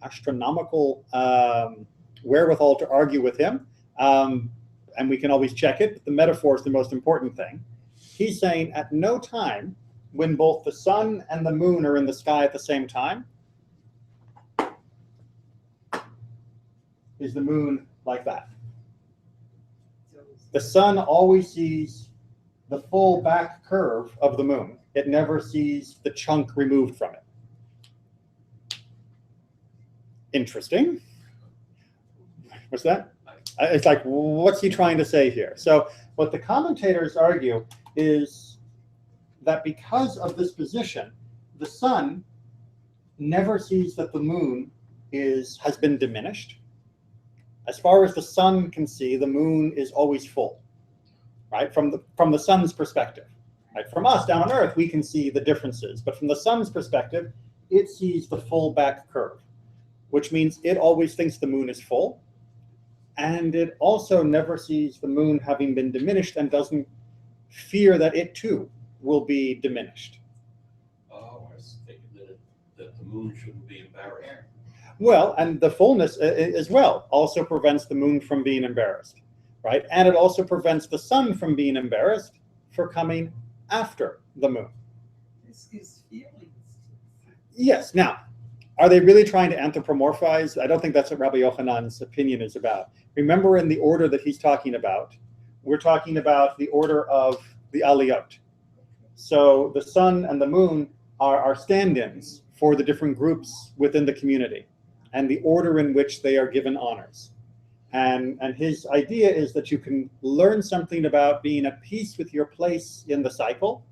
[SPEAKER 2] astronomical wherewithal to argue with him, and we can always check it, but the metaphor is the most important thing. He's saying at no time when both the sun and the moon are in the sky at the same time is the moon like that. The sun always sees the full back curve of the moon. It never sees the chunk removed from it. Interesting. What's that? It's like, what's he trying to say here? So what the commentators argue is that because of this position, the sun never sees that the moon has been diminished. As far as the sun can see, the moon is always full, right? From the sun's perspective. Right? From us down on Earth, we can see the differences, but from the sun's perspective, it sees the full back curve, which means it always thinks the moon is full, and it also never sees the moon having been diminished and doesn't fear that it too will be diminished.
[SPEAKER 3] Oh, I was thinking that the moon shouldn't be embarrassed.
[SPEAKER 2] Well, and the fullness as well also prevents the moon from being embarrassed, right? And it also prevents the sun from being embarrassed for coming after the moon.
[SPEAKER 6] This gives feelings.
[SPEAKER 2] Yes. Now, Are they really trying to anthropomorphize? I don't think that's what Rabbi Yochanan's opinion is about. Remember, in the order that he's talking about, we're talking about the order of the aliyot. So the sun and the moon are stand-ins for the different groups within the community and the order in which they are given honors. And his idea is that you can learn something about being at peace with your place in the cycle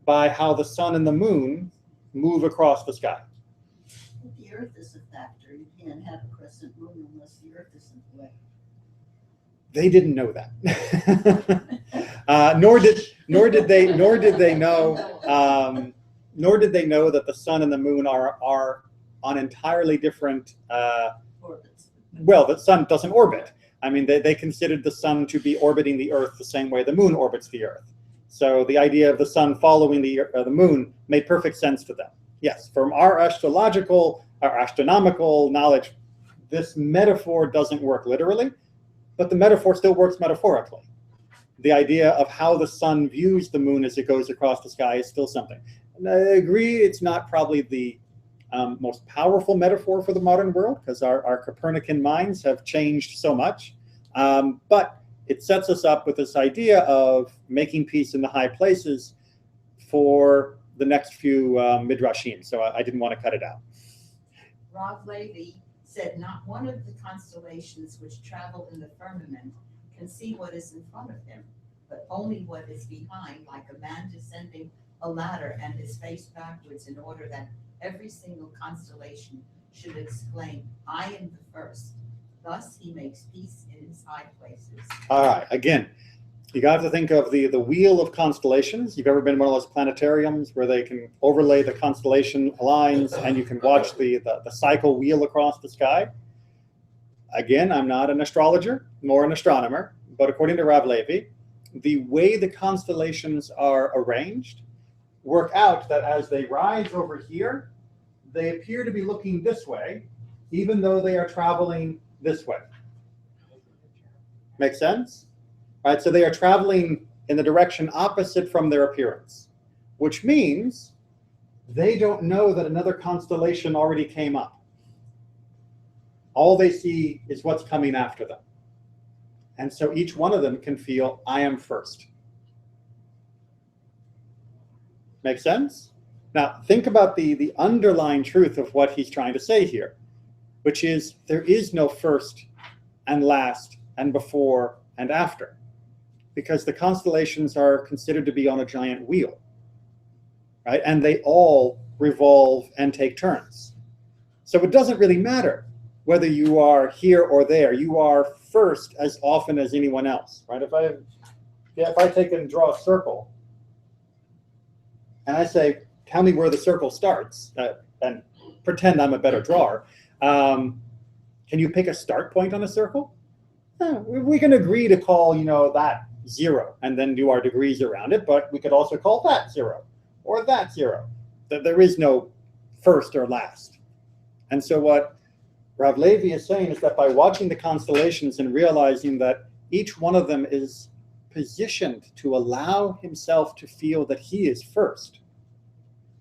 [SPEAKER 2] by how the sun and the moon move across the sky.
[SPEAKER 1] The Earth is a factor. You can't have a crescent moon unless the Earth is in the way.
[SPEAKER 2] They didn't know that. Nor did they know that the sun and the moon are on entirely different
[SPEAKER 1] Orbits.
[SPEAKER 2] well, the sun doesn't orbit. I mean, they considered the sun to be orbiting the Earth the same way the moon orbits the Earth. So the idea of the sun following the moon made perfect sense to them. Yes, from our astronomical knowledge, this metaphor doesn't work literally, but the metaphor still works metaphorically. The idea of how the sun views the moon as it goes across the sky is still something. And I agree, it's not probably the most powerful metaphor for the modern world, because our Copernican minds have changed so much. But it sets us up with this idea of making peace in the high places for the next few midrashim. So I didn't want to cut it out.
[SPEAKER 5] Rav Levi said, not one of the constellations which travel in the firmament can see what is in front of him, but only what is behind, like a man descending a ladder and his face backwards, in order that every single constellation should exclaim, I am the first. Thus he makes peace in his high places.
[SPEAKER 2] All right, again, you got to think of the wheel of constellations. You've ever been in one of those planetariums where they can overlay the constellation lines and you can watch the cycle wheel across the sky? Again, I'm not an astrologer nor an astronomer, but according to Rav Levi, the way the constellations are arranged work out that as they rise over here, they appear to be looking this way, even though they are traveling this way. Make sense? Right, so they are traveling in the direction opposite from their appearance, which means they don't know that another constellation already came up. All they see is what's coming after them. And so each one of them can feel, I am first. Make sense? Now, think about the underlying truth of what he's trying to say here, which is there is no first and last and before and after, because the constellations are considered to be on a giant wheel, right? And they all revolve and take turns. So it doesn't really matter whether you are here or there. You are first as often as anyone else, right? If I take and draw a circle, and I say, tell me where the circle starts, and pretend I'm a better drawer, can you pick a start point on a circle? We can agree to call, that 0 and then do our degrees around it, but we could also call that 0 or that 0. There is no first or last. And so what Rav Levi is saying is that by watching the constellations and realizing that each one of them is positioned to allow himself to feel that he is first,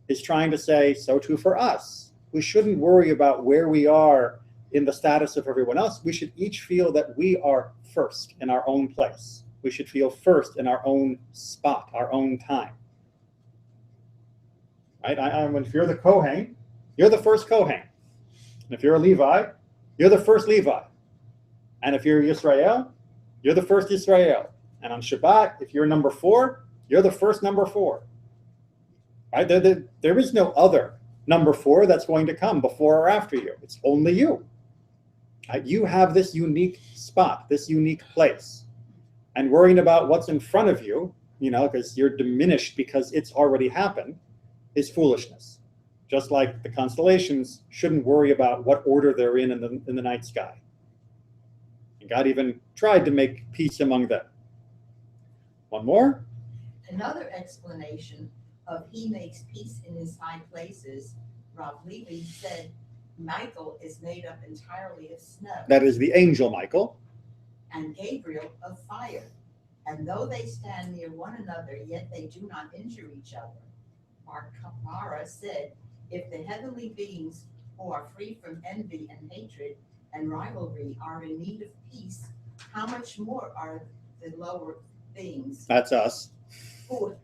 [SPEAKER 2] is trying to say, so too for us. We shouldn't worry about where we are in the status of everyone else. We should each feel that we are first in our own place. We should feel first in our own spot, our own time. Right? If you're the Kohen, you're the first Kohen. And if you're a Levi, you're the first Levi. And if you're Yisrael, you're the first Yisrael. And on Shabbat, if you're number 4, you're the first number 4. Right? There is no other number 4 that's going to come before or after you. It's only you. Right? You have this unique spot, this unique place. And worrying about what's in front of you, because you're diminished because it's already happened, is foolishness. Just like the constellations shouldn't worry about what order they're in the night sky. And God even tried to make peace among them. One more?
[SPEAKER 5] Another explanation of he makes peace in his high places, Rav Levi said, Michael is made up entirely of snow.
[SPEAKER 2] That is the angel Michael.
[SPEAKER 5] And Gabriel of fire. And though they stand near one another, yet they do not injure each other. Mark Kapara said, if the heavenly beings who are free from envy and hatred and rivalry are in need of peace, how much more are the lower things
[SPEAKER 2] That's us.
[SPEAKER 5] who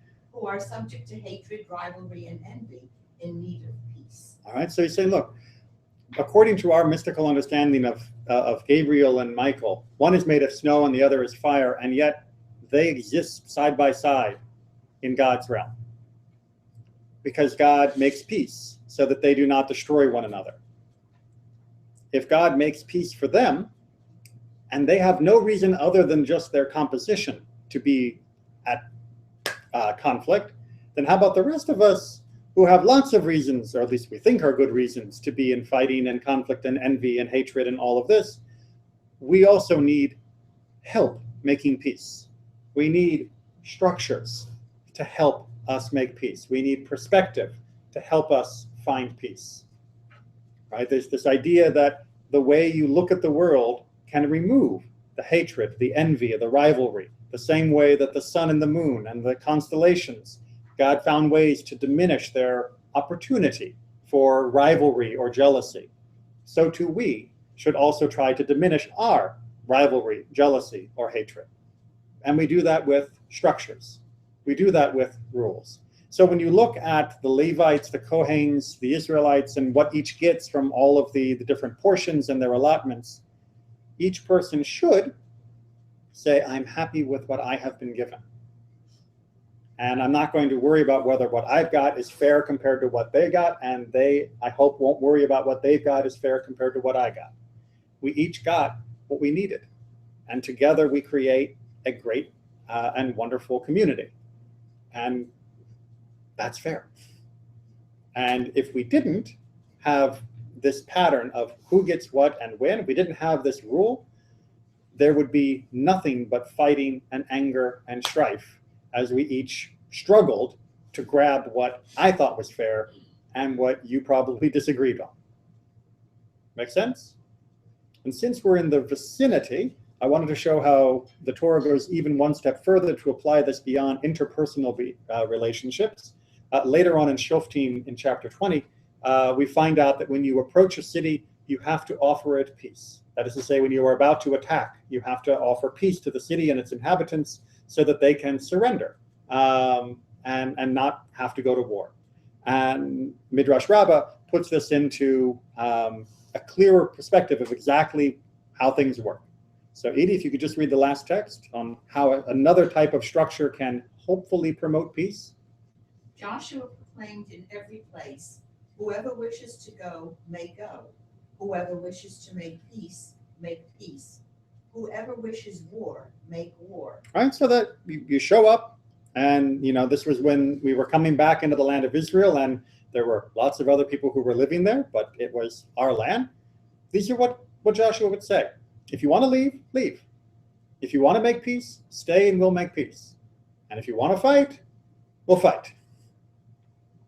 [SPEAKER 5] are subject to hatred, rivalry, and envy in need of peace.
[SPEAKER 2] All right, so he's saying, look, according to our mystical understanding of Gabriel and Michael, one is made of snow and the other is fire, and yet they exist side by side in God's realm. Because God makes peace so that they do not destroy one another. If God makes peace for them, and they have no reason other than just their composition to be at conflict, then how about the rest of us who have lots of reasons, or at least we think are good reasons, to be in fighting and conflict and envy and hatred and all of this? We also need help making peace. We need structures to help us make peace. We need perspective to help us find peace. Right? There's this idea that the way you look at the world can remove the hatred, the envy, the rivalry, the same way that the sun and the moon and the constellations, God found ways to diminish their opportunity for rivalry or jealousy. So too we should also try to diminish our rivalry, jealousy, or hatred. And we do that with structures. We do that with rules. So when you look at the Levites, the Kohanes, the Israelites, and what each gets from all of the different portions and their allotments, each person should say, I'm happy with what I have been given. And I'm not going to worry about whether what I've got is fair compared to what they got, and they, I hope, won't worry about what they've got is fair compared to what I got. We each got what we needed. And together we create a great and wonderful community. And that's fair. And if we didn't have this pattern of who gets what and when, if we didn't have this rule, there would be nothing but fighting and anger and strife as we each struggled to grab what I thought was fair and what you probably disagreed on. Make sense? And since we're in the vicinity, I wanted to show how the Torah goes even one step further to apply this beyond interpersonal relationships. Later on in Shoftim, in chapter 20, we find out that when you approach a city, you have to offer it peace. That is to say, when you are about to attack, you have to offer peace to the city and its inhabitants so that they can surrender and not have to go to war. And Midrash Rabbah puts this into a clearer perspective of exactly how things work. So Edie, if you could just read the last text on how another type of structure can hopefully promote peace.
[SPEAKER 5] Joshua proclaimed in every place, whoever wishes to go, may go. Whoever wishes to make peace. Whoever wishes war, make war.
[SPEAKER 2] All right, so that you show up, and this was when we were coming back into the land of Israel, and there were lots of other people who were living there, but it was our land. These are what Joshua would say. If you want to leave, leave. If you want to make peace, stay and we'll make peace. And if you want to fight, we'll fight.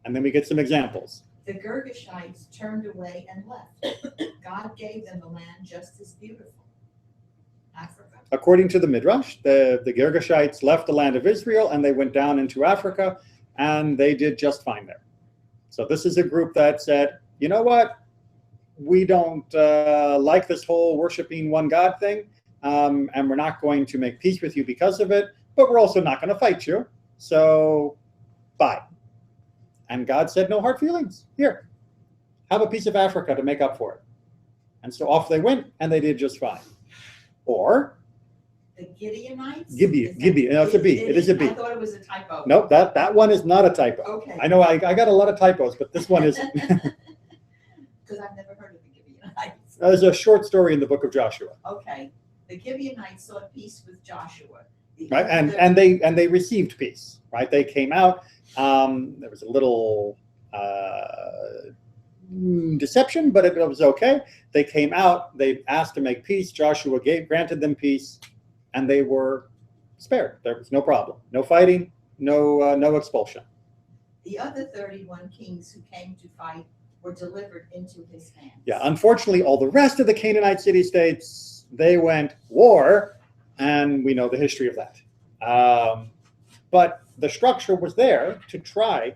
[SPEAKER 2] And then we get some examples.
[SPEAKER 5] The Girgashites turned away and left. God gave them a land just as beautiful. Africa.
[SPEAKER 2] According to the Midrash, the Girgashites left the land of Israel and they went down into Africa, and they did just fine there. So this is a group that said, you know what? We don't like this whole worshiping one God thing, and we're not going to make peace with you because of it, but we're also not going to fight you. So, bye. And God said, no hard feelings. Here, have a piece of Africa to make up for it. And so off they went, and they did just fine. Or
[SPEAKER 5] the Gibeonites?
[SPEAKER 2] Gibeon. No, it's a B. It is a B.
[SPEAKER 5] I thought it was a typo.
[SPEAKER 2] Nope, that one is not a typo.
[SPEAKER 5] Okay.
[SPEAKER 2] I know I got a lot of typos, but this one isn't.
[SPEAKER 5] Because I've never heard of the Gibeonites.
[SPEAKER 2] There's a short story in the book of Joshua.
[SPEAKER 5] Okay. The Gibeonites sought peace with Joshua.
[SPEAKER 2] Right, and they received peace. Right, they came out. There was a little deception, but it was okay. They came out. They asked to make peace. Joshua granted them peace, and they were spared. There was no problem, no fighting, no expulsion.
[SPEAKER 5] The other 31 kings who came to fight were delivered into his hands.
[SPEAKER 2] Yeah, unfortunately, all the rest of the Canaanite city-states, they went war, and we know the history of that. But the structure was there to try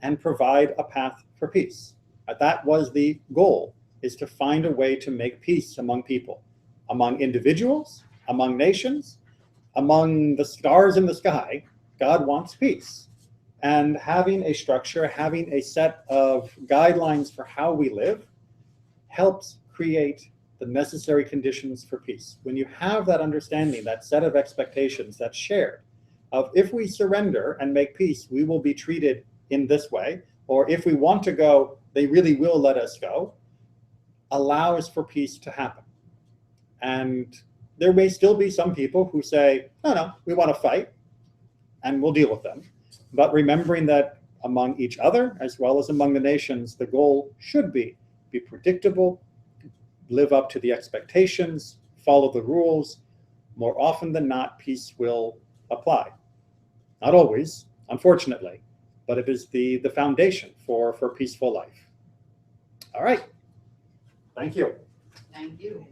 [SPEAKER 2] and provide a path for peace. That was the goal, is to find a way to make peace among people, among individuals, among nations, among the stars in the sky. God wants peace. And having a structure, having a set of guidelines for how we live helps create the necessary conditions for peace. When you have that understanding, that set of expectations that's shared, of if we surrender and make peace, we will be treated in this way, or if we want to go, they really will let us go, allows for peace to happen. And there may still be some people who say, no, we want to fight, and we'll deal with them. But remembering that among each other, as well as among the nations, the goal should be predictable, live up to the expectations, follow the rules. More often than not, peace will apply. Not always, unfortunately, but it is the foundation for peaceful life. All right. Thank you.
[SPEAKER 5] Thank you.